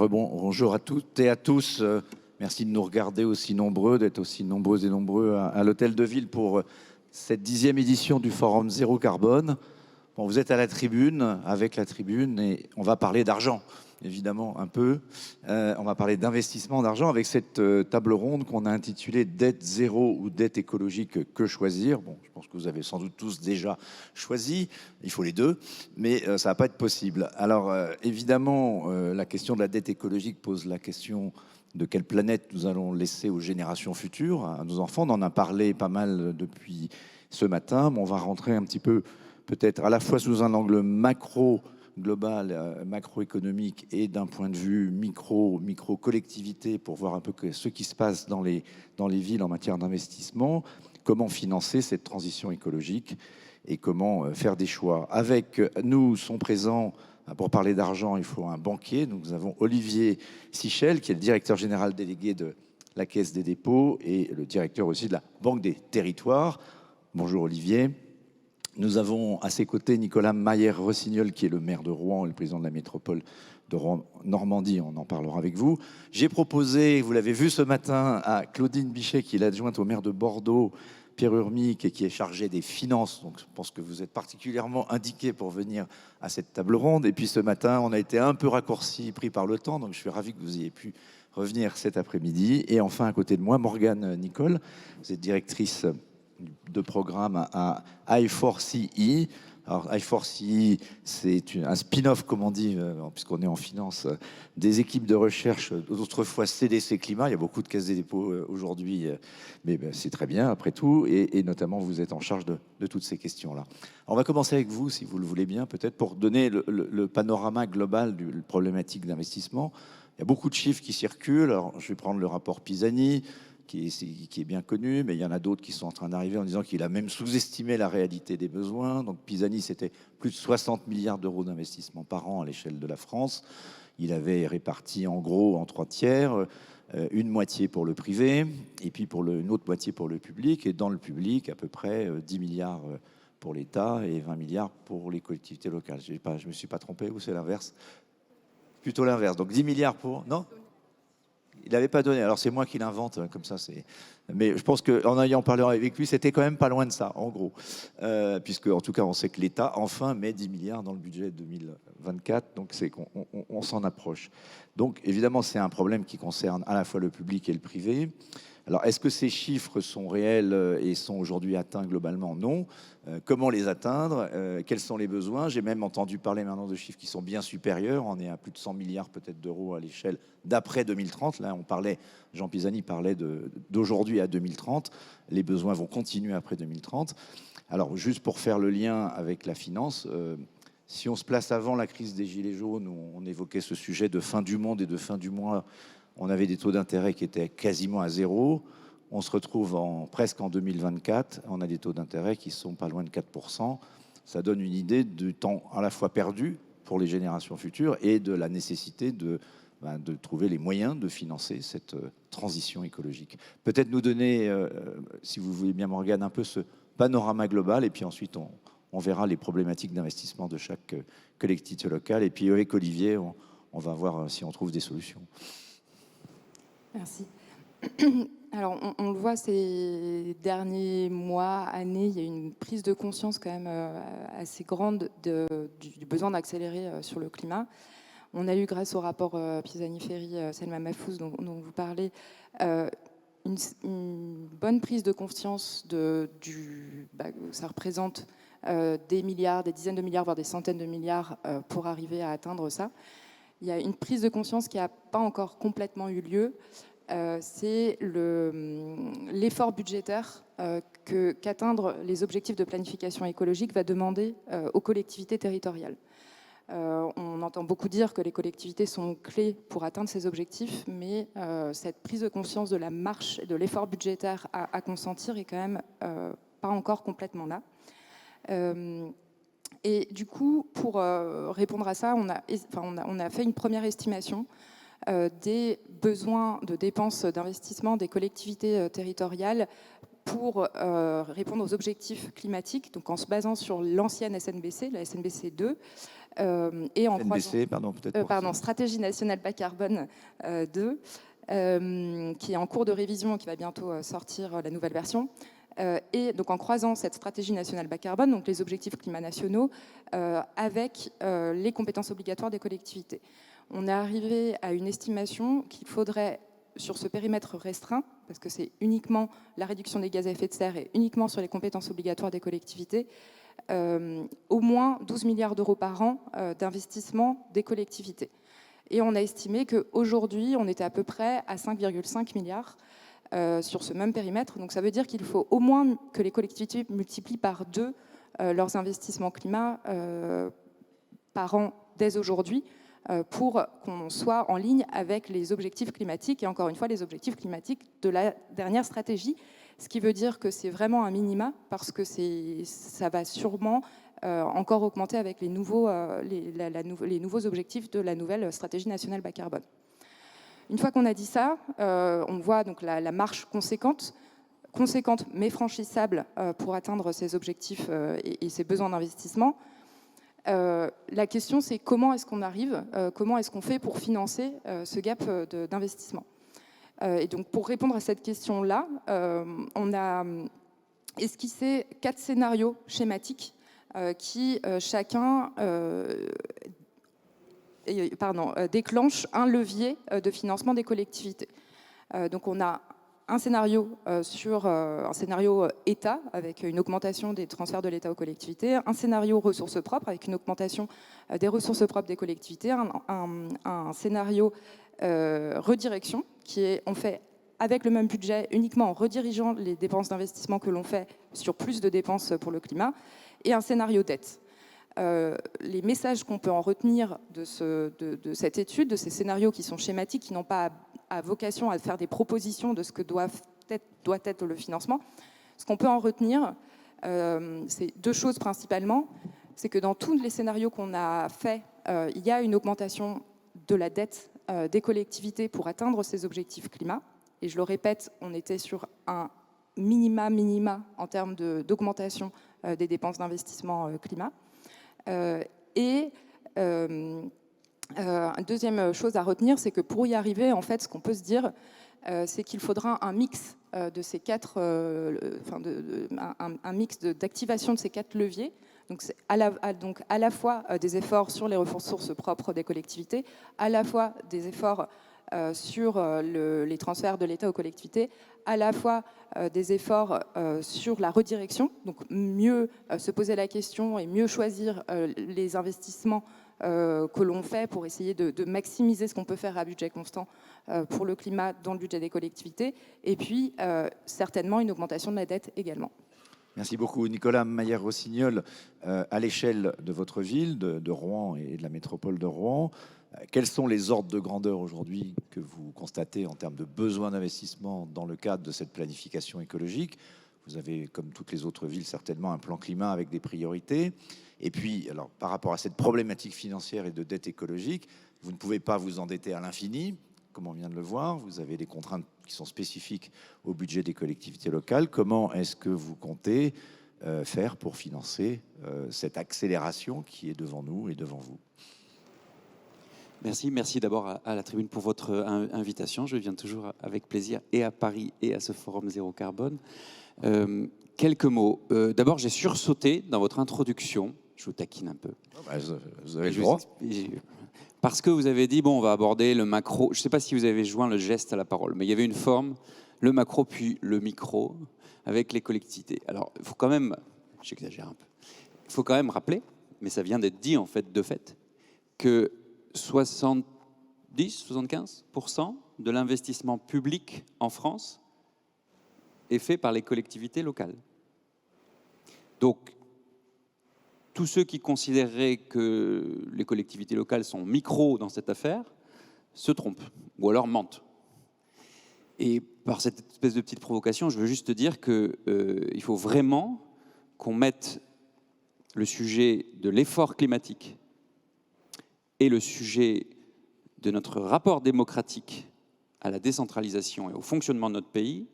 Bonjour à toutes et à tous. Merci de nous regarder aussi nombreux, d'être aussi nombreuses et nombreux à l'Hôtel de Ville pour cette 10e édition du Forum Zéro Carbone. Bon, vous êtes à la tribune, avec la tribune, et on va parler d'argent, évidemment, un peu. On va parler d'investissement d'argent avec cette table ronde qu'on a intitulée « Dette zéro ou dette écologique, que choisir ?» Bon, je pense que vous avez sans doute tous déjà choisi. Il faut les deux, mais ça va pas être possible. Alors, évidemment, la question de la dette écologique pose la question de quelle planète nous allons laisser aux générations futures, à nos enfants. On en a parlé pas mal depuis ce matin, mais on va rentrer un petit peu peut-être à la fois sous un angle global, macroéconomique et d'un point de vue micro-collectivité pour voir un peu ce qui se passe dans les villes en matière d'investissement, comment financer cette transition écologique et comment faire des choix. Avec nous sont présents, pour parler d'argent, il faut un banquier. Nous avons Olivier Sichel, qui est le directeur général délégué de la Caisse des dépôts et le directeur aussi de la Banque des territoires. Bonjour Olivier. Nous avons à ses côtés Nicolas Mayer-Rossignol, qui est le maire de Rouen et le président de la métropole de Rouen-Normandie. On en parlera avec vous. J'ai proposé, vous l'avez vu ce matin, à Claudine Bichet, qui est l'adjointe au maire de Bordeaux, Pierre Urmic, et qui est chargée des finances. Donc je pense que vous êtes particulièrement indiqué pour venir à cette table ronde. Et puis ce matin, on a été un peu raccourci, pris par le temps. Donc je suis ravi que vous ayez pu revenir cet après-midi. Et enfin, à côté de moi, Morgane Nicole. Vous êtes directrice de programme à I4CE. Alors I4CE, c'est un spin-off, comme on dit, puisqu'on est en finance, des équipes de recherche, autrefois CDC Climat. Il y a beaucoup de caisses des dépôts aujourd'hui, mais c'est très bien après tout. Et notamment, vous êtes en charge de toutes ces questions-là. On va commencer avec vous, si vous le voulez bien, peut-être pour donner le panorama global de la problématique d'investissement. Il y a beaucoup de chiffres qui circulent. Alors, je vais prendre le rapport Pisani, qui est bien connu, mais il y en a d'autres qui sont en train d'arriver en disant qu'il a même sous-estimé la réalité des besoins. Donc Pisani, c'était plus de 60 milliards d'euros d'investissement par an à l'échelle de la France. Il avait réparti en gros en 3 tiers, une moitié pour le privé, et puis une autre moitié pour le public. Et dans le public, à peu près 10 milliards pour l'État et 20 milliards pour les collectivités locales. Je ne me suis pas trompé, ou c'est l'inverse? Plutôt l'inverse. Donc 10 milliards pour... Non ? Il n'avait pas donné. Alors c'est moi qui l'invente comme ça. Mais je pense qu'en ayant parlé avec lui, c'était quand même pas loin de ça, en gros. Puisque en tout cas, on sait que l'État enfin met 10 milliards dans le budget 2024. Donc c'est qu'on s'en approche. Donc évidemment, c'est un problème qui concerne à la fois le public et le privé. Alors, est-ce que ces chiffres sont réels et sont aujourd'hui atteints globalement? Non. Comment les atteindre? Quels sont les besoins? J'ai même entendu parler maintenant de chiffres qui sont bien supérieurs. On est à plus de 100 milliards peut-être d'euros à l'échelle d'après 2030. Là, Jean Pisani parlait d'aujourd'hui à 2030. Les besoins vont continuer après 2030. Alors, juste pour faire le lien avec la finance, si on se place avant la crise des Gilets jaunes, où on évoquait ce sujet de fin du monde et de fin du mois, on avait des taux d'intérêt qui étaient quasiment à zéro. On se retrouve presque en 2024. On a des taux d'intérêt qui sont pas loin de 4%. Ça donne une idée du temps à la fois perdu pour les générations futures et de la nécessité de trouver les moyens de financer cette transition écologique. Peut-être nous donner, si vous voulez bien, Morgane, un peu ce panorama global, et puis ensuite on verra les problématiques d'investissement de chaque collectivité locale. Et puis avec Olivier, on va voir si on trouve des solutions. Merci. Alors, on le voit ces derniers mois, années, il y a une prise de conscience quand même assez grande du besoin d'accélérer sur le climat. On a eu, grâce au rapport Pisani-Ferry, Selma Mahfouz, dont vous parlez, une bonne prise de conscience ça représente des milliards, des dizaines de milliards, voire des centaines de milliards pour arriver à atteindre ça. Il y a une prise de conscience qui n'a pas encore complètement eu lieu. C'est l'effort budgétaire qu'atteindre les objectifs de planification écologique va demander aux collectivités territoriales. On entend beaucoup dire que les collectivités sont clés pour atteindre ces objectifs, mais cette prise de conscience de la marche et de l'effort budgétaire à consentir est quand même pas encore complètement là. Et du coup, pour répondre à ça, on a fait une première estimation des besoins de dépenses d'investissement des collectivités territoriales pour répondre aux objectifs climatiques, donc en se basant sur l'ancienne SNBC, la SNBC 2, Et en NBC, pardon, peut-être. Stratégie nationale bas carbone 2, qui est en cours de révision et qui va bientôt sortir la nouvelle version. Et donc en croisant cette stratégie nationale bas carbone, donc les objectifs climat nationaux, avec les compétences obligatoires des collectivités. On est arrivé à une estimation qu'il faudrait, sur ce périmètre restreint, parce que c'est uniquement la réduction des gaz à effet de serre et uniquement sur les compétences obligatoires des collectivités, au moins 12 milliards d'euros par an d'investissement des collectivités. Et on a estimé qu'aujourd'hui, on était à peu près à 5,5 milliards sur ce même périmètre. Donc ça veut dire qu'il faut au moins que les collectivités multiplient par 2 leurs investissements climat par an dès aujourd'hui, pour qu'on soit en ligne avec les objectifs climatiques, et encore une fois, les objectifs climatiques de la dernière stratégie, ce qui veut dire que c'est vraiment un minima, parce que ça va sûrement encore augmenter avec les nouveaux objectifs de la nouvelle stratégie nationale bas carbone. Une fois qu'on a dit ça, on voit donc la marche conséquente mais franchissable pour atteindre ces objectifs et ces besoins d'investissement. La question, c'est comment est-ce qu'on arrive, comment est-ce qu'on fait pour financer ce gap d'investissement. Et donc, pour répondre à cette question-là, on a esquissé 4 scénarios schématiques qui chacun déclenchent un levier de financement des collectivités. Donc, on a un scénario État, avec une augmentation des transferts de l'État aux collectivités, un scénario ressources propres, avec une augmentation des ressources propres des collectivités, un scénario redirection, on fait avec le même budget, uniquement en redirigeant les dépenses d'investissement que l'on fait sur plus de dépenses pour le climat, et un scénario dette. Les messages qu'on peut en retenir de cette étude, de ces scénarios qui sont schématiques, qui n'ont pas à vocation à faire des propositions de ce que doit être le financement, ce qu'on peut en retenir, c'est 2 choses principalement. C'est que dans tous les scénarios qu'on a faits, il y a une augmentation de la dette des collectivités pour atteindre ces objectifs climat. Et je le répète, on était sur un minima en termes d'augmentation des dépenses d'investissement climat. Une deuxième chose à retenir, c'est que pour y arriver, en fait, ce qu'on peut se dire, c'est qu'il faudra un mix de ces 4, un mix d'activation de ces 4 leviers. Donc, c'est à la fois des efforts sur les ressources propres des collectivités, à la fois des efforts sur les transferts de l'État aux collectivités, à la fois des efforts sur la redirection, donc mieux se poser la question et mieux choisir les investissements que l'on fait pour essayer de maximiser ce qu'on peut faire à budget constant pour le climat dans le budget des collectivités, et puis certainement une augmentation de la dette également. Merci beaucoup. Nicolas Maillère-Rossignol, à l'échelle de votre ville, de Rouen et de la métropole de Rouen, quels sont les ordres de grandeur aujourd'hui que vous constatez en termes de besoins d'investissement dans le cadre de cette planification écologique? Vous avez, comme toutes les autres villes, certainement un plan climat avec des priorités. Et puis, alors, par rapport à cette problématique financière et de dette écologique, vous ne pouvez pas vous endetter à l'infini, comme on vient de le voir. Vous avez des contraintes qui sont spécifiques au budget des collectivités locales. Comment est-ce que vous comptez faire pour financer cette accélération qui est devant nous et devant vous? Merci d'abord à la Tribune pour votre invitation. Je viens toujours avec plaisir et à Paris et à ce Forum Zéro Carbone. Quelques mots. D'abord, j'ai sursauté dans votre introduction. Je vous taquine un peu. Vous avez le droit. Parce que vous avez dit, bon, on va aborder le macro. Je ne sais pas si vous avez joint le geste à la parole, mais il y avait une forme, le macro puis le micro, avec les collectivités. Alors, il faut quand même, j'exagère un peu, il faut quand même rappeler, mais ça vient d'être dit en fait, de fait, que 70-75% de l'investissement public en France est fait par les collectivités locales. Donc, tous ceux qui considéreraient que les collectivités locales sont micro dans cette affaire se trompent, ou alors mentent. Et par cette espèce de petite provocation, je veux juste dire qu'il faut vraiment qu'on mette le sujet de l'effort climatique et le sujet de notre rapport démocratique à la décentralisation et au fonctionnement de notre pays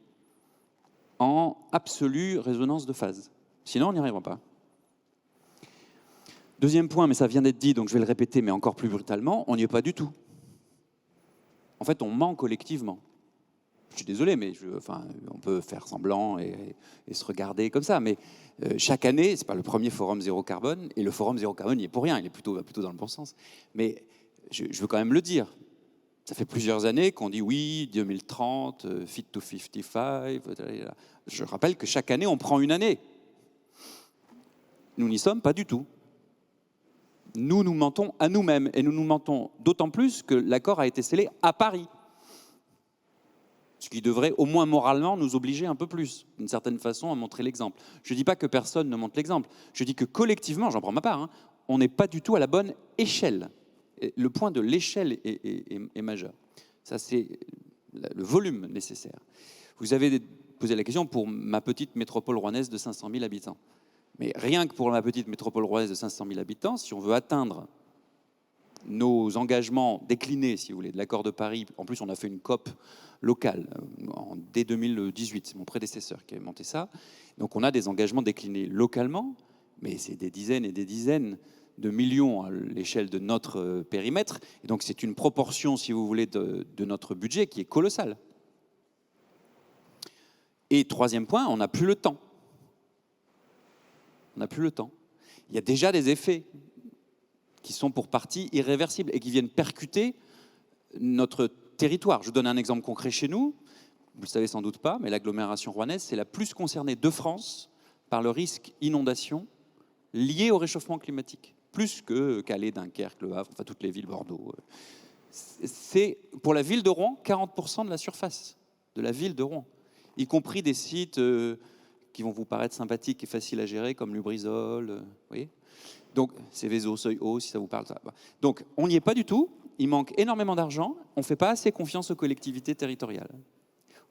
en absolue résonance de phase. Sinon, on n'y arrivera pas. Deuxième point, mais ça vient d'être dit, donc je vais le répéter, mais encore plus brutalement, on n'y est pas du tout. En fait, on ment collectivement. Je suis désolé, mais on peut faire semblant et se regarder comme ça. Mais chaque année, ce n'est pas le premier forum zéro carbone, et le forum zéro carbone n'y est pour rien, il est plutôt dans le bon sens. Mais je veux quand même le dire. Ça fait plusieurs années qu'on dit oui, 2030, Fit to 55. Je rappelle que chaque année, on prend une année. Nous n'y sommes pas du tout. Nous nous mentons à nous-mêmes, et nous nous mentons d'autant plus que l'accord a été scellé à Paris. Ce qui devrait au moins moralement nous obliger un peu plus, d'une certaine façon, à montrer l'exemple. Je ne dis pas que personne ne montre l'exemple, je dis que collectivement, j'en prends ma part, on n'est pas du tout à la bonne échelle. Et le point de l'échelle est majeur. Ça, c'est le volume nécessaire. Vous avez posé la question pour ma petite métropole rouennaise de 500 000 habitants. Mais rien que pour ma petite métropole rouennaise de 500 000 habitants, si on veut atteindre nos engagements déclinés, si vous voulez, de l'accord de Paris, en plus on a fait une COP locale dès 2018, c'est mon prédécesseur qui avait monté ça, donc on a des engagements déclinés localement, mais c'est des dizaines et des dizaines de millions à l'échelle de notre périmètre, et donc c'est une proportion, si vous voulez, de notre budget qui est colossale. Et troisième point, on n'a plus le temps. On n'a plus le temps. Il y a déjà des effets qui sont pour partie irréversibles et qui viennent percuter notre territoire. Je vous donne un exemple concret chez nous. Vous ne le savez sans doute pas, mais l'agglomération rouennaise, c'est la plus concernée de France par le risque inondation lié au réchauffement climatique. Plus que Calais, Dunkerque, Le Havre, enfin toutes les villes, Bordeaux. C'est pour la ville de Rouen, 40% de la surface de la ville de Rouen, y compris des sites qui vont vous paraître sympathiques et faciles à gérer, comme Lubrizol, vous voyez. Donc, Céveso, Seuil-Haut, si ça vous parle. Ça. Donc, on n'y est pas du tout. Il manque énormément d'argent. On ne fait pas assez confiance aux collectivités territoriales.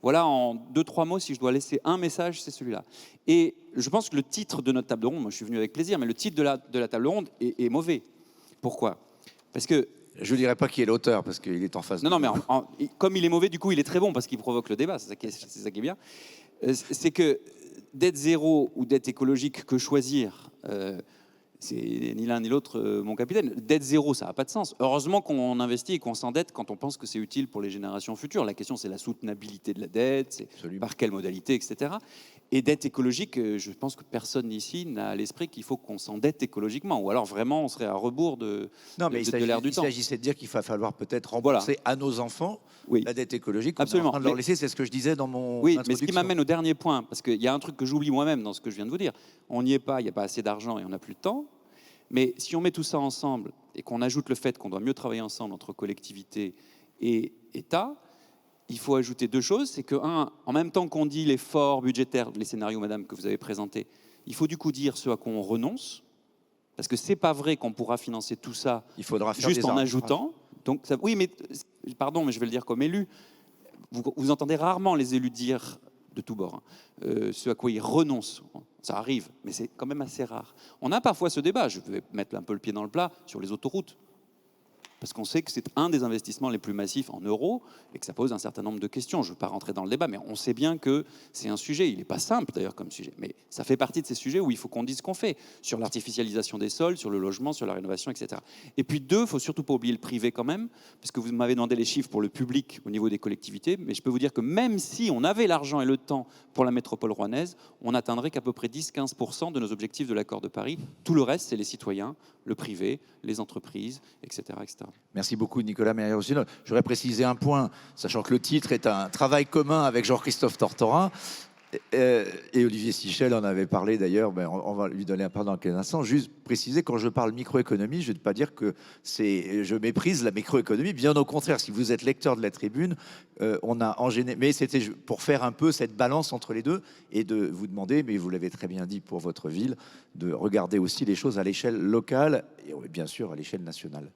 Voilà, en 2-3 mots, si je dois laisser un message, c'est celui-là. Et je pense que le titre de notre table ronde, moi je suis venu avec plaisir, mais le titre de la table ronde est mauvais. Pourquoi ? Parce que... Je ne dirais pas qui est l'auteur, parce qu'il est en face de... Non, mais comme il est mauvais, du coup, il est très bon, parce qu'il provoque le débat. C'est ça qui est bien. C'est que dette zéro ou dette écologique, que choisir c'est ni l'un ni l'autre, mon capitaine. Dette zéro, ça n'a pas de sens. Heureusement qu'on investit et qu'on s'endette quand on pense que c'est utile pour les générations futures. La question, c'est la soutenabilité de la dette, c'est par quelle modalité, etc. Et dette écologique, je pense que personne ici n'a à l'esprit qu'il faut qu'on s'endette écologiquement. Ou alors vraiment, on serait à rebours de l'ère du temps. Il s'agissait de dire qu'il va falloir peut-être rembourser à nos enfants la dette écologique qu'on est en train de leur laisser. C'est ce que je disais dans mon introduction. Mais ce qui m'amène au dernier point, parce qu'il y a un truc que j'oublie moi-même dans ce que je viens de vous dire. On n'y est pas, il n'y a pas assez d'argent et on n'a plus de temps. Mais si on met tout ça ensemble et qu'on ajoute le fait qu'on doit mieux travailler ensemble entre collectivités et État, il faut ajouter deux choses. C'est que, en même temps qu'on dit l'effort budgétaire, les scénarios, madame, que vous avez présentés, il faut du coup dire ce à quoi on renonce. Parce que ce n'est pas vrai qu'on pourra financer tout ça juste en ajoutant. Donc, oui, mais pardon, mais je vais le dire comme élu. Vous entendez rarement les élus dire de tous bords ce à quoi ils renoncent. Ça arrive, mais c'est quand même assez rare. On a parfois ce débat, je vais mettre un peu le pied dans le plat, sur les autoroutes. Parce qu'on sait que c'est un des investissements les plus massifs en euros et que ça pose un certain nombre de questions. Je ne veux pas rentrer dans le débat, mais on sait bien que c'est un sujet. Il n'est pas simple d'ailleurs comme sujet, mais ça fait partie de ces sujets où il faut qu'on dise ce qu'on fait sur l'artificialisation des sols, sur le logement, sur la rénovation, etc. Et puis deux, il ne faut surtout pas oublier le privé quand même, parce que vous m'avez demandé les chiffres pour le public au niveau des collectivités, mais je peux vous dire que même si on avait l'argent et le temps pour la métropole rouennaise, on n'atteindrait qu'à peu près 10-15% de nos objectifs de l'accord de Paris. Tout le reste, c'est les citoyens, le privé, les entreprises, etc. etc. Merci beaucoup Nicolas Meyer-Rossignol. J'aurais précisé un point, sachant que le titre est un travail commun avec Jean-Christophe Tortora et Olivier Sichel en avait parlé d'ailleurs, on va lui donner la parole dans quelques instants. Juste préciser, quand je parle microéconomie, je ne vais pas dire que je méprise la microéconomie, bien au contraire, si vous êtes lecteur de la tribune, on a enchaîné, mais c'était pour faire un peu cette balance entre les deux et de vous demander, mais vous l'avez très bien dit pour votre ville, de regarder aussi les choses à l'échelle locale et bien sûr à l'échelle nationale.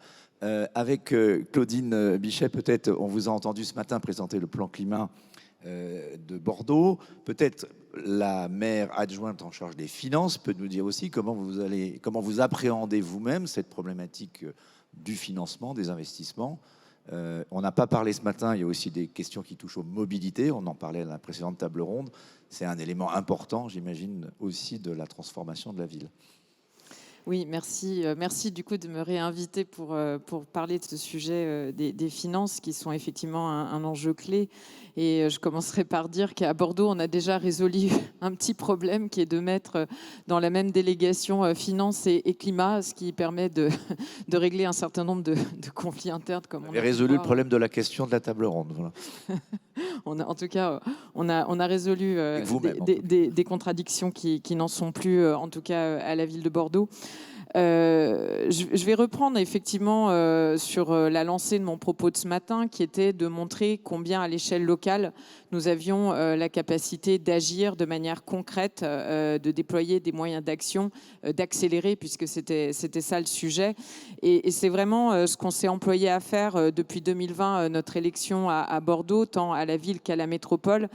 Avec Claudine Bichet, peut-être, on vous a entendu ce matin présenter le plan climat de Bordeaux. Peut-être la maire adjointe en charge des finances peut nous dire aussi comment vous appréhendez vous-même cette problématique du financement, des investissements. On n'a pas parlé ce matin, il y a aussi des questions qui touchent aux mobilités, on en parlait à la précédente table ronde. C'est un élément important, j'imagine, aussi de la transformation de la ville. Oui, merci. Merci du coup de me réinviter pour parler de ce sujet des finances qui sont effectivement un enjeu clé. Et je commencerai par dire qu'à Bordeaux, on a déjà résolu un petit problème qui est de mettre dans la même délégation finances et climat, ce qui permet de régler un certain nombre de conflits internes. Comme Vous avez résolu le problème de la question de la table ronde. Voilà. En tout cas, on a résolu des contradictions qui n'en sont plus, en tout cas à la ville de Bordeaux. Je vais reprendre effectivement sur la lancée de mon propos de ce matin, qui était de montrer combien à l'échelle locale, nous avions la capacité d'agir de manière concrète, de déployer des moyens d'action, d'accélérer, puisque c'était ça le sujet. Et c'est vraiment ce qu'on s'est employé à faire depuis 2020, notre élection à Bordeaux, tant à la ville qu'à la métropole.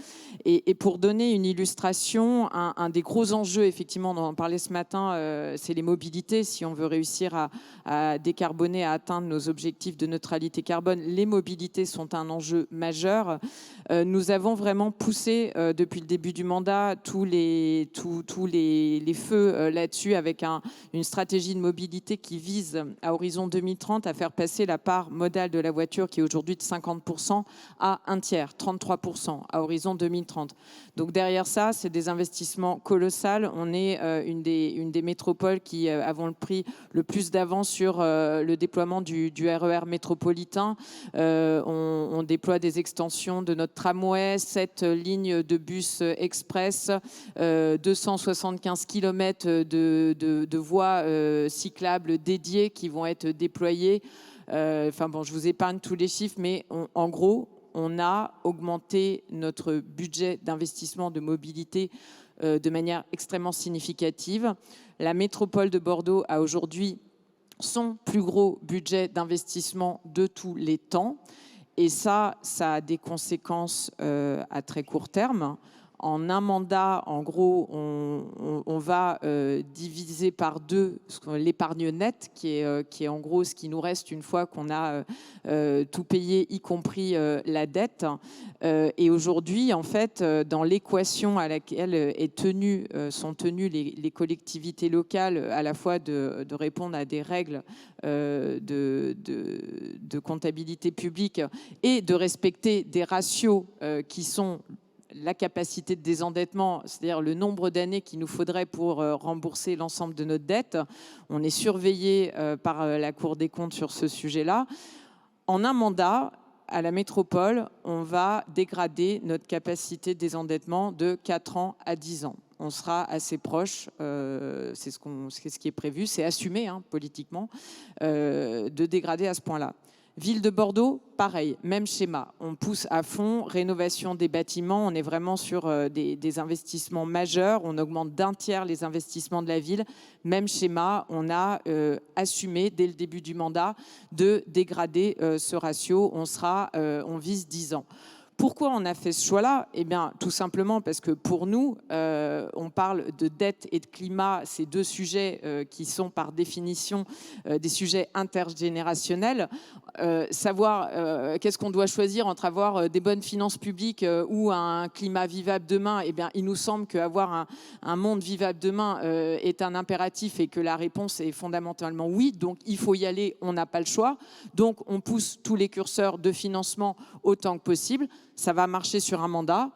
Et pour donner une illustration, un des gros enjeux, effectivement, dont on parlait ce matin, c'est les mobilités. Si on veut réussir à décarboner, à atteindre nos objectifs de neutralité carbone, les mobilités sont un enjeu majeur. Nous avons vraiment poussé depuis le début du mandat tous les feux là-dessus, avec une stratégie de mobilité qui vise à horizon 2030 à faire passer la part modale de la voiture, qui est aujourd'hui de 50%, à un tiers, 33% à horizon 2030. Donc derrière ça, c'est des investissements colossaux. On est une des métropoles qui avons pris le plus d'avance sur le déploiement du RER métropolitain. On déploie des extensions de notre tramway, 7 lignes de bus express, 275 km de voies cyclables dédiées qui vont être déployées. Je vous épargne tous les chiffres, mais en gros, on a augmenté notre budget d'investissement de mobilité de manière extrêmement significative. La métropole de Bordeaux a aujourd'hui son plus gros budget d'investissement de tous les temps. Et ça a des conséquences à très court terme. En un mandat, en gros, on va diviser par 2 l'épargne nette, qui est en gros ce qui nous reste une fois qu'on a tout payé, y compris la dette. Et aujourd'hui, en fait, dans l'équation à laquelle sont tenues les collectivités locales, à la fois de répondre à des règles de comptabilité publique et de respecter des ratios qui sont la capacité de désendettement, c'est-à-dire le nombre d'années qu'il nous faudrait pour rembourser l'ensemble de notre dette. On est surveillé par la Cour des comptes sur ce sujet-là. En un mandat, à la métropole, on va dégrader notre capacité de désendettement de 4 ans à 10 ans. On sera assez proche, c'est ce qui est prévu, c'est assumé politiquement, de dégrader à ce point-là. Ville de Bordeaux, pareil, même schéma. On pousse à fond, rénovation des bâtiments. On est vraiment sur des investissements majeurs. On augmente d'1 tiers les investissements de la ville. Même schéma, on a assumé dès le début du mandat de dégrader ce ratio. On vise 10 ans. Pourquoi on a fait ce choix-là ? Eh bien, tout simplement parce que pour nous, on parle de dette et de climat, ces 2 sujets qui sont par définition des sujets intergénérationnels. Savoir qu'est-ce qu'on doit choisir entre avoir des bonnes finances publiques ou un climat vivable demain, eh bien, il nous semble qu'avoir un monde vivable demain est un impératif et que la réponse est fondamentalement oui. Donc, il faut y aller, on n'a pas le choix. Donc, on pousse tous les curseurs de financement autant que possible. Ça va marcher sur un mandat.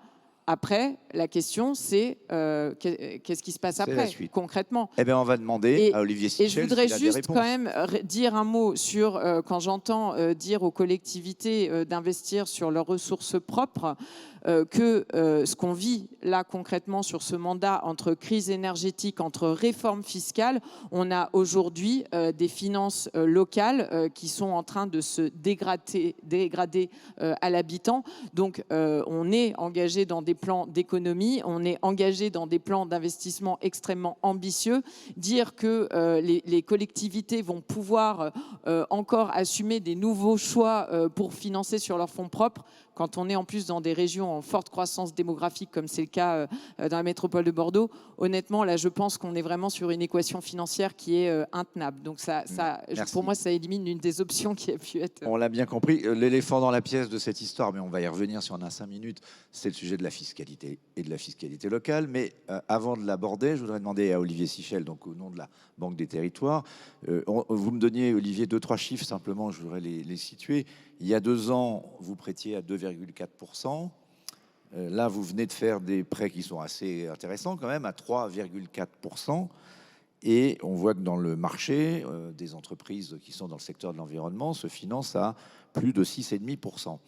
Après, la question, c'est qu'est-ce qui se passe après, concrètement ? Eh bien, on va demander à Olivier Sichel. Et je voudrais juste quand même dire un mot sur, quand j'entends dire aux collectivités d'investir sur leurs ressources propres, que ce qu'on vit là concrètement sur ce mandat, entre crise énergétique, entre réforme fiscale, on a aujourd'hui des finances locales qui sont en train de se dégrader à l'habitant. Donc on est engagé dans des plans d'économie, on est engagé dans des plans d'investissement extrêmement ambitieux. Dire que les collectivités vont pouvoir encore assumer des nouveaux choix pour financer sur leurs fonds propres, quand on est en plus dans des régions en forte croissance démographique, comme c'est le cas dans la métropole de Bordeaux, honnêtement, là, je pense qu'on est vraiment sur une équation financière qui est intenable. Donc, pour moi, ça élimine une des options qui a pu être... On l'a bien compris. L'éléphant dans la pièce de cette histoire, mais on va y revenir si on a 5 minutes, c'est le sujet de la fiscalité et de la fiscalité locale. Mais avant de l'aborder, je voudrais demander à Olivier Sichel, donc au nom de la Banque des Territoires, vous me donniez, Olivier, 2-3 chiffres simplement, je voudrais les situer. Il y a 2 ans, vous prêtiez à 2,4%. Là, vous venez de faire des prêts qui sont assez intéressants quand même, à 3,4%. Et on voit que dans le marché, des entreprises qui sont dans le secteur de l'environnement se financent à plus de 6,5%.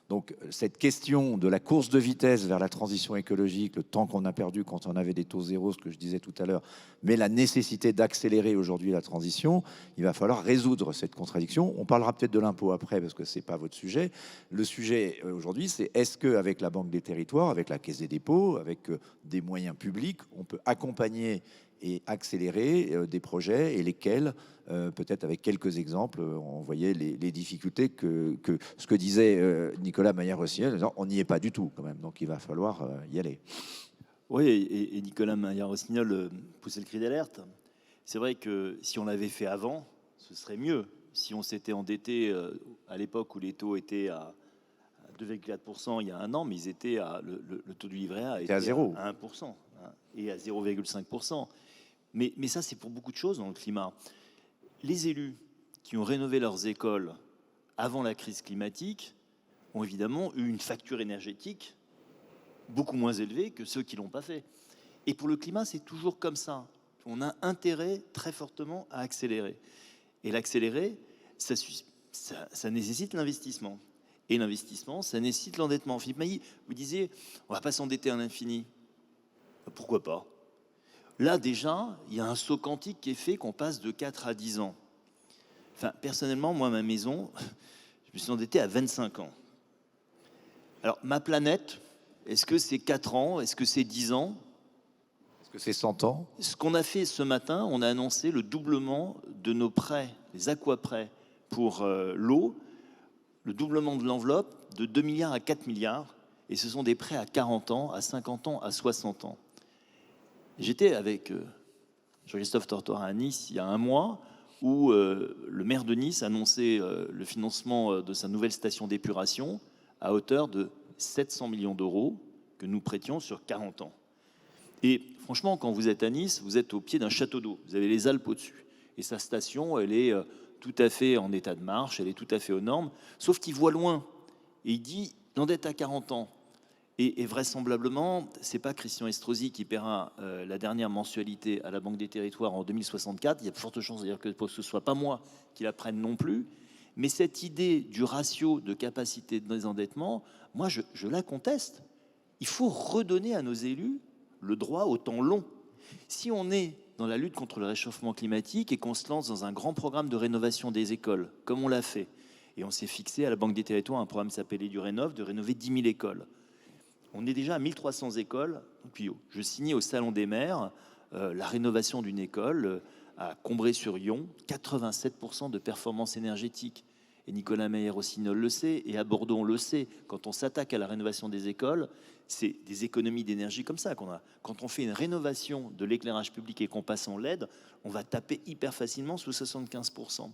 Donc cette question de la course de vitesse vers la transition écologique, le temps qu'on a perdu quand on avait des taux zéro, ce que je disais tout à l'heure, mais la nécessité d'accélérer aujourd'hui la transition, il va falloir résoudre cette contradiction. On parlera peut-être de l'impôt après parce que ce n'est pas votre sujet. Le sujet aujourd'hui, c'est est-ce qu'avec la Banque des Territoires, avec la Caisse des dépôts, avec des moyens publics, on peut accompagner et accélérer des projets et lesquels, peut-être avec quelques exemples, on voyait les difficultés ce que disait Nicolas Maillard-Rossignol, on n'y est pas du tout quand même, donc il va falloir y aller. Oui, et Nicolas Maillard-Rossignol poussait le cri d'alerte. C'est vrai que si on l'avait fait avant, ce serait mieux. Si on s'était endetté à l'époque où les taux étaient à 2,4% il y a 1 an, mais ils étaient le taux du livret A était à 0, à 1%, hein, et à 0,5%. Mais ça, c'est pour beaucoup de choses dans le climat. Les élus qui ont rénové leurs écoles avant la crise climatique ont évidemment eu une facture énergétique beaucoup moins élevée que ceux qui ne l'ont pas fait. Et pour le climat, c'est toujours comme ça. On a intérêt très fortement à accélérer. Et l'accélérer, ça nécessite l'investissement. Et l'investissement, ça nécessite l'endettement. Philippe Mailly, vous disiez, on ne va pas s'endetter à l'infini. Pourquoi pas ? Là, déjà, il y a un saut quantique qui est fait qu'on passe de 4 à 10 ans. Enfin, personnellement, moi, ma maison, je me suis endetté à 25 ans. Alors, ma planète, est-ce que c'est 4 ans? Est-ce que c'est 10 ans? Est-ce que c'est 100 ans? Ce qu'on a fait ce matin, on a annoncé le doublement de nos prêts, les aquaprêts pour l'eau, le doublement de l'enveloppe de 2 milliards à 4 milliards. Et ce sont des prêts à 40 ans, à 50 ans, à 60 ans. J'étais avec Jean-Christophe Tortora à Nice il y a 1 mois où le maire de Nice annonçait le financement de sa nouvelle station d'épuration à hauteur de 700 millions d'euros que nous prêtions sur 40 ans. Et franchement, quand vous êtes à Nice, vous êtes au pied d'un château d'eau. Vous avez les Alpes au-dessus. Et sa station, elle est tout à fait en état de marche, elle est tout à fait aux normes, sauf qu'il voit loin. Et il dit, l'endette à 40 ans. Et vraisemblablement, ce n'est pas Christian Estrosi qui paiera la dernière mensualité à la Banque des Territoires en 2064. Il y a de fortes chances d'ailleurs que ce ne soit pas moi qui la prenne non plus. Mais cette idée du ratio de capacité de désendettement, moi, je la conteste. Il faut redonner à nos élus le droit au temps long. Si on est dans la lutte contre le réchauffement climatique et qu'on se lance dans un grand programme de rénovation des écoles, comme on l'a fait, et on s'est fixé à la Banque des Territoires un programme qui s'appelle EduRénov, de rénover 10 000 écoles. On est déjà à 1300 écoles. Puis, je signais au Salon des maires la rénovation d'une école à Combray-sur-Yon, 87% de performance énergétique. Et Nicolas Maillard-Rossignol le sait, et à Bordeaux on le sait. Quand on s'attaque à la rénovation des écoles, c'est des économies d'énergie comme ça qu'on a. Quand on fait une rénovation de l'éclairage public et qu'on passe en LED, on va taper hyper facilement sous 75%.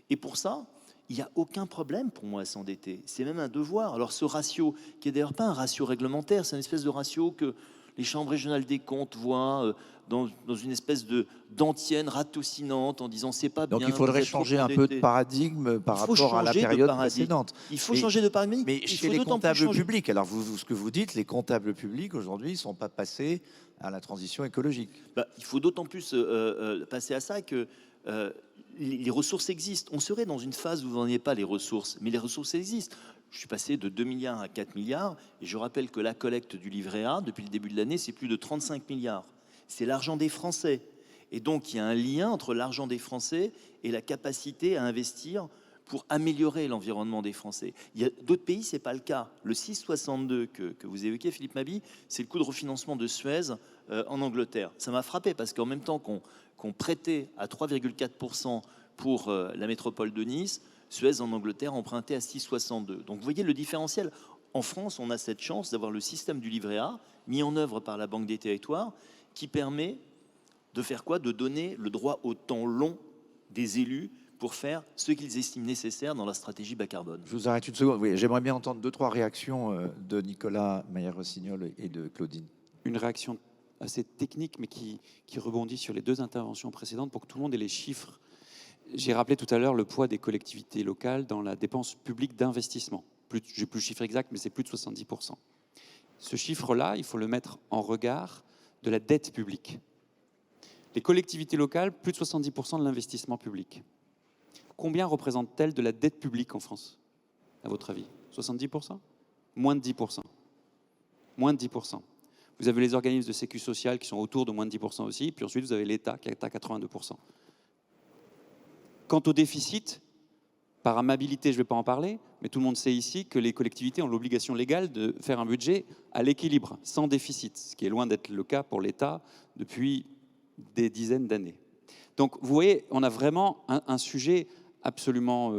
Et pour ça, il n'y a aucun problème pour moi à s'endetter. C'est même un devoir. Alors ce ratio, qui n'est d'ailleurs pas un ratio réglementaire, c'est une espèce de ratio que les chambres régionales des comptes voient dans une espèce d'antienne ratiocinante en disant c'est pas bien. Donc il faudrait changer un peu de paradigme par rapport à la période précédente. Il faut changer de paradigme. Mais chez les comptables publics, alors ce que vous dites, les comptables publics aujourd'hui ne sont pas passés à la transition écologique. Il faut d'autant plus passer à ça que les ressources existent. On serait dans une phase où vous n'en avez pas les ressources, mais les ressources existent. Je suis passé de 2 milliards à 4 milliards, et je rappelle que la collecte du livret A, depuis le début de l'année, c'est plus de 35 milliards. C'est l'argent des Français. Et donc, il y a un lien entre l'argent des Français et la capacité à investir pour améliorer l'environnement des Français. Il y a d'autres pays, ce n'est pas le cas. Le 6,62 que vous évoquez, Philippe Mabi, c'est le coût de refinancement de Suez en Angleterre. Ça m'a frappé parce qu'en même temps qu'on prêtait à 3,4% pour la métropole de Nice, Suez en Angleterre empruntait à 6,62. Donc vous voyez le différentiel. En France, on a cette chance d'avoir le système du livret A mis en œuvre par la Banque des Territoires qui permet de faire quoi? De donner le droit au temps long des élus pour faire ce qu'ils estiment nécessaire dans la stratégie bas carbone. Je vous arrête une seconde. Oui, j'aimerais bien entendre 2-3 réactions de Nicolas Mayer-Rossignol et de Claudine. Une réaction assez technique, mais qui rebondit sur les 2 interventions précédentes pour que tout le monde ait les chiffres. J'ai rappelé tout à l'heure le poids des collectivités locales dans la dépense publique d'investissement. Je n'ai plus le chiffre exact, mais c'est plus de 70%. Ce chiffre-là, il faut le mettre en regard de la dette publique. Les collectivités locales, plus de 70% de l'investissement public. Combien représente-t-elle de la dette publique en France, à votre avis? 70%? Moins de 10%. Moins de 10%. Vous avez les organismes de sécu sociale qui sont autour de moins de 10% aussi, puis ensuite vous avez l'État qui est à 82%. Quant au déficit, par amabilité, je ne vais pas en parler, mais tout le monde sait ici que les collectivités ont l'obligation légale de faire un budget à l'équilibre, sans déficit, ce qui est loin d'être le cas pour l'État depuis des dizaines d'années. Donc, vous voyez, on a vraiment un sujet absolument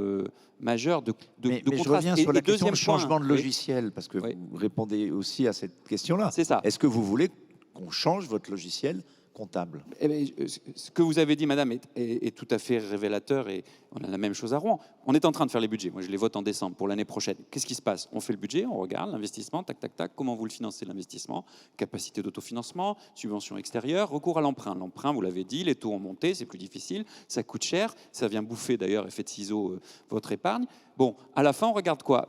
majeur de mais contraste. Je reviens sur la question de changement de oui. logiciel, parce que vous répondez aussi à cette question-là. C'est ça. Est-ce que vous voulez qu'on change votre logiciel comptable? Eh bien, ce que vous avez dit, madame, est tout à fait révélateur et on a la même chose à Rouen. On est en train de faire les budgets. Moi, je les vote en décembre pour l'année prochaine. Qu'est-ce qui se passe? On fait le budget, on regarde l'investissement, tac, tac, tac. Comment vous le financez, l'investissement? Capacité d'autofinancement, subvention extérieure, recours à l'emprunt. L'emprunt, vous l'avez dit, les taux ont monté, c'est plus difficile, ça coûte cher, ça vient bouffer d'ailleurs, effet de ciseau, votre épargne. Bon, à la fin, on regarde quoi?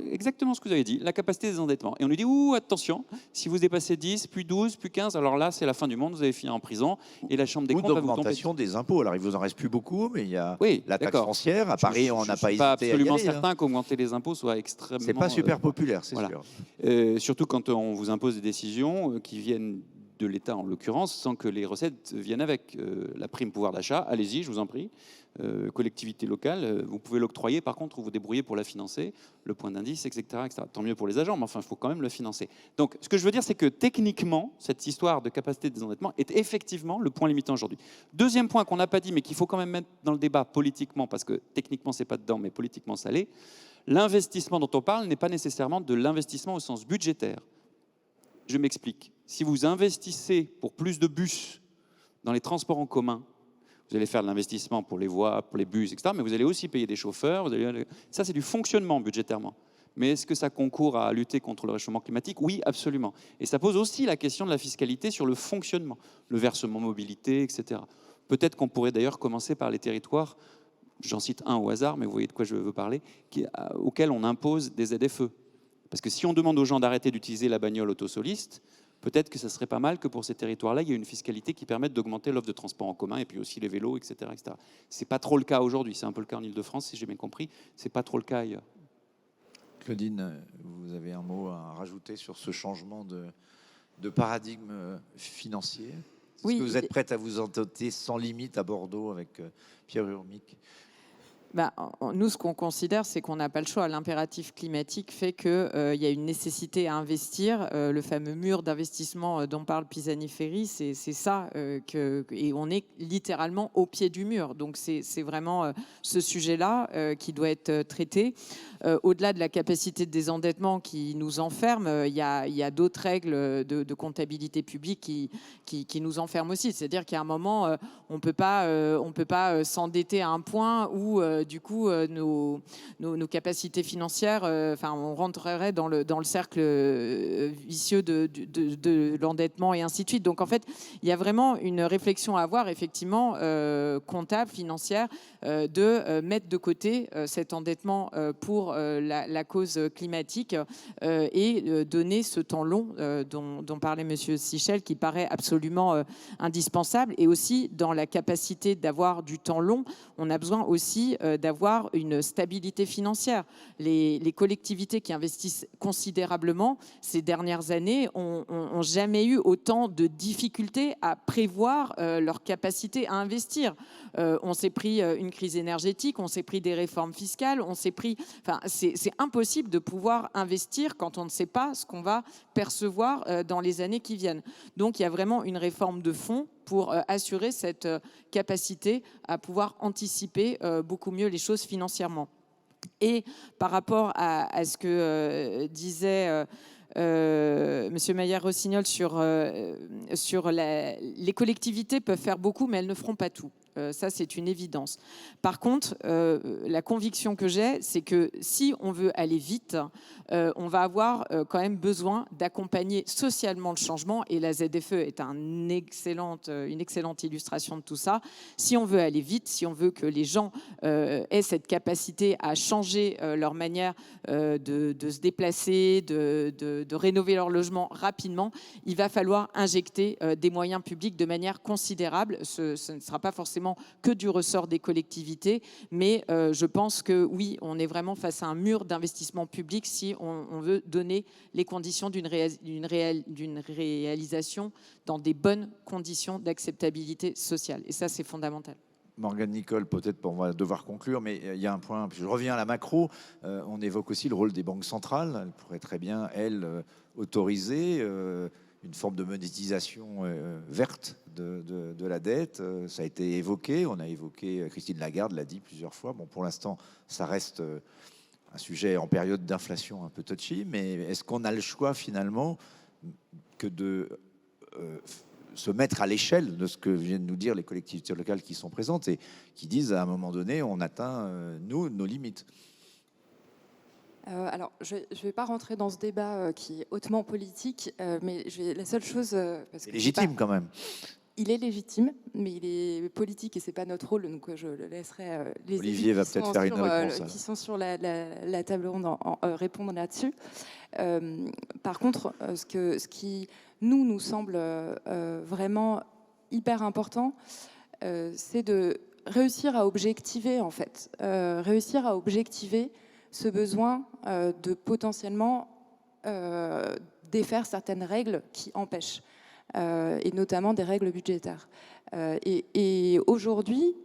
Exactement ce que vous avez dit, la capacité des endettements. Et on lui dit, ouh, attention, si vous dépassez 10, puis 12, puis 15, alors là, c'est la fin du monde, vous allez finir en prison et la Chambre des comptes va vous tomber. D'augmentation des impôts. Alors, il vous en reste plus beaucoup, mais il y a la taxe d'accord. foncière. À Paris, on n'a pas hésité à y Je ne suis pas absolument aller, certain qu'augmenter les impôts soit extrêmement... C'est pas super populaire, c'est voilà. sûr. Surtout quand on vous impose des décisions qui viennent de l'État en l'occurrence, sans que les recettes viennent avec. La prime pouvoir d'achat, allez-y, je vous en prie. Collectivité locale, vous pouvez l'octroyer, par contre, vous vous débrouillez pour la financer, le point d'indice, etc., etc. Tant mieux pour les agents, mais enfin, il faut quand même le financer. Donc, ce que je veux dire, c'est que techniquement, cette histoire de capacité de désendettement est effectivement le point limitant aujourd'hui. Deuxième point qu'on n'a pas dit, mais qu'il faut quand même mettre dans le débat politiquement, parce que techniquement, c'est pas dedans, mais politiquement, ça l'est. L'investissement dont on parle n'est pas nécessairement de l'investissement au sens budgétaire. Je m'explique. Si vous investissez pour plus de bus dans les transports en commun, vous allez faire de l'investissement pour les voies, pour les bus, etc. Mais vous allez aussi payer des chauffeurs. Ça, c'est du fonctionnement budgétairement. Mais est-ce que ça concourt à lutter contre le réchauffement climatique? Oui, absolument. Et ça pose aussi la question de la fiscalité sur le fonctionnement, le versement mobilité, etc. Peut-être qu'on pourrait d'ailleurs commencer par les territoires, j'en cite un au hasard, mais vous voyez de quoi je veux parler, auxquels on impose des ZFE. Parce que si on demande aux gens d'arrêter d'utiliser la bagnole autosoliste, peut-être que ça serait pas mal que pour ces territoires-là, il y ait une fiscalité qui permette d'augmenter l'offre de transport en commun et puis aussi les vélos, etc., etc. C'est pas trop le cas aujourd'hui. C'est un peu le cas en Ile-de-France, si j'ai bien compris. C'est pas trop le cas ailleurs. Claudine, vous avez un mot à rajouter sur ce changement de paradigme financier? Est-ce que vous êtes prête à vous entêter sans limite à Bordeaux avec Pierre Urmic? Nous, ce qu'on considère, c'est qu'on n'a pas le choix. L'impératif climatique fait qu'il y a une nécessité à investir. Le fameux mur d'investissement dont parle Pisani-Ferry, c'est ça. Et on est littéralement au pied du mur. Donc, c'est vraiment ce sujet-là qui doit être traité. Au-delà de la capacité de désendettement qui nous enferme, il y a d'autres règles de comptabilité publique qui nous enferment aussi. C'est-à-dire qu'à un moment, on ne peut pas s'endetter à un point où du coup nos capacités financières, on rentrerait dans le cercle vicieux de l'endettement et ainsi de suite. Donc en fait, il y a vraiment une réflexion à avoir, effectivement, comptable, financière, de mettre de côté cet endettement pour la cause climatique et donner ce temps long dont parlait Monsieur Sichel, qui paraît absolument indispensable. Et aussi, dans la capacité d'avoir du temps long, on a besoin aussi d'avoir une stabilité financière. Les collectivités qui investissent considérablement ces dernières années ont jamais eu autant de difficultés à prévoir leur capacité à investir. On s'est pris une crise énergétique, on s'est pris des réformes fiscales, c'est impossible de pouvoir investir quand on ne sait pas ce qu'on va percevoir dans les années qui viennent. Donc il y a vraiment une réforme de fond pour assurer cette capacité à pouvoir anticiper beaucoup mieux les choses financièrement. Et par rapport à ce que disait Monsieur Maillard-Rossignol sur les collectivités peuvent faire beaucoup, mais elles ne feront pas tout. Ça, c'est une évidence. Par contre, la conviction que j'ai, c'est que si on veut aller vite, on va avoir quand même besoin d'accompagner socialement le changement. Et la ZFE est une excellente illustration de tout ça. Si on veut aller vite, si on veut que les gens aient cette capacité à changer leur manière de se déplacer, de rénover leur logement rapidement, il va falloir injecter des moyens publics de manière considérable. Ce ne sera pas forcément que du ressort des collectivités, mais je pense que oui, on est vraiment face à un mur d'investissement public si on veut donner les conditions d'une réalisation dans des bonnes conditions d'acceptabilité sociale. Et ça, c'est fondamental. Morgane Nicole, peut-être on va devoir conclure, mais il y a un point, je reviens à la macro, on évoque aussi le rôle des banques centrales. Elles pourraient très bien, elles, autoriser une forme de monétisation verte de la dette. Ça a été évoqué, on a évoqué, Christine Lagarde l'a dit plusieurs fois. Bon, pour l'instant, ça reste un sujet en période d'inflation un peu touchy, mais est-ce qu'on a le choix finalement que de se mettre à l'échelle de ce que viennent nous dire les collectivités locales qui sont présentes et qui disent à un moment donné, on atteint, nous, nos limites? Alors, je ne vais pas rentrer dans ce débat qui est hautement politique, mais la seule chose... c'est légitime quand même. Il est légitime, mais il est politique et ce n'est pas notre rôle, donc je le laisserai les Olivier va peut-être faire une réponse. Qui sont sur la table ronde répondre là-dessus. Par contre, ce qui nous semble vraiment hyper important, c'est de réussir à objectiver, en fait. Réussir à objectiver ce besoin de potentiellement défaire certaines règles qui empêchent. Et notamment des règles budgétaires. Et aujourd'hui,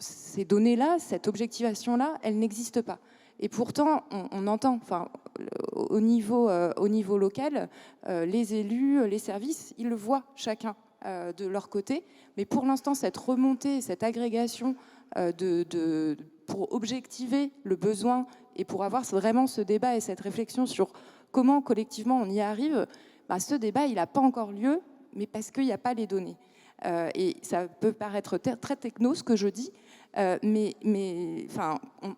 ces données-là, cette objectivation-là, elle n'existe pas. Et pourtant, on entend, au niveau local, les élus, les services, ils le voient chacun de leur côté. Mais pour l'instant, cette remontée, cette agrégation pour objectiver le besoin et pour avoir vraiment ce débat et cette réflexion sur comment collectivement on y arrive, ce débat, il n'a pas encore lieu, mais parce qu'il n'y a pas les données. Et ça peut paraître très techno, ce que je dis, mais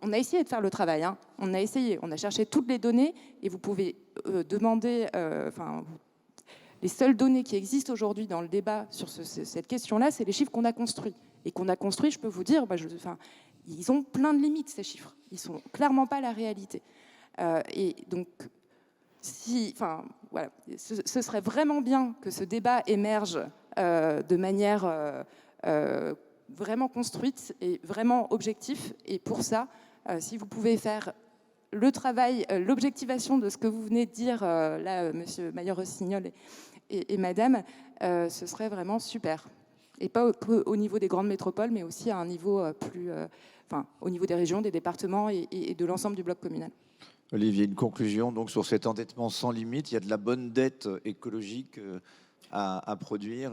on a essayé de faire le travail. Hein. On a essayé, on a cherché toutes les données, et vous pouvez demander... les seules données qui existent aujourd'hui dans le débat sur cette question-là, c'est les chiffres qu'on a construits. Et qu'on a construits, je peux vous dire, ils ont plein de limites, ces chiffres. Ils ne sont clairement pas la réalité. Et donc... voilà, ce serait vraiment bien que ce débat émerge de manière vraiment construite et vraiment objectif. Et pour ça, si vous pouvez faire le travail, l'objectivation de ce que vous venez de dire là, Monsieur Maillard-Rossignol et Madame, ce serait vraiment super. Et pas au niveau des grandes métropoles, mais aussi à un niveau au niveau des régions, des départements et de l'ensemble du bloc communal. Olivier, une conclusion donc sur cet endettement sans limite. Il y a de la bonne dette écologique à produire.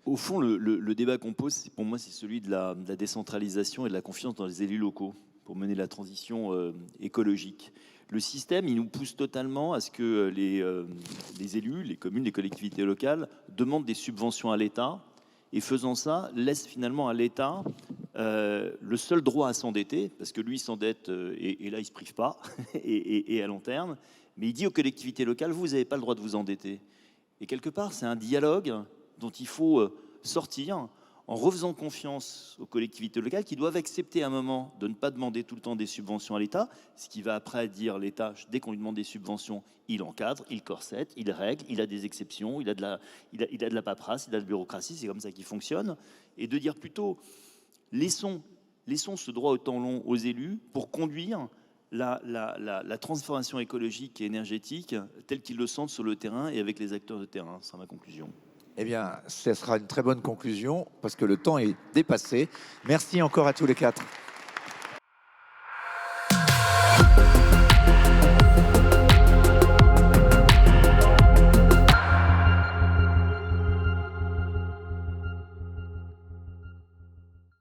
Au fond, le débat qu'on pose, pour moi, c'est celui de la décentralisation et de la confiance dans les élus locaux pour mener la transition écologique. Le système, il nous pousse totalement à ce que les élus, les communes, les collectivités locales demandent des subventions à l'État et faisant ça, laisse finalement à l'État le seul droit à s'endetter, parce que lui s'endette et là il se prive pas, et à long terme, mais il dit aux collectivités locales, vous n'avez pas le droit de vous endetter. Et quelque part, c'est un dialogue dont il faut sortir en refaisant confiance aux collectivités locales qui doivent accepter à un moment de ne pas demander tout le temps des subventions à l'État, ce qui va après dire l'État, dès qu'on lui demande des subventions, il encadre, il corsette, il règle, il a des exceptions, il a de la paperasse, il a de la bureaucratie, c'est comme ça qu'il fonctionne, et de dire plutôt, laissons ce droit au temps long aux élus pour conduire la transformation écologique et énergétique telle qu'ils le sentent sur le terrain et avec les acteurs de terrain. C'est ma conclusion. Eh bien, ce sera une très bonne conclusion parce que le temps est dépassé. Merci encore à tous les quatre.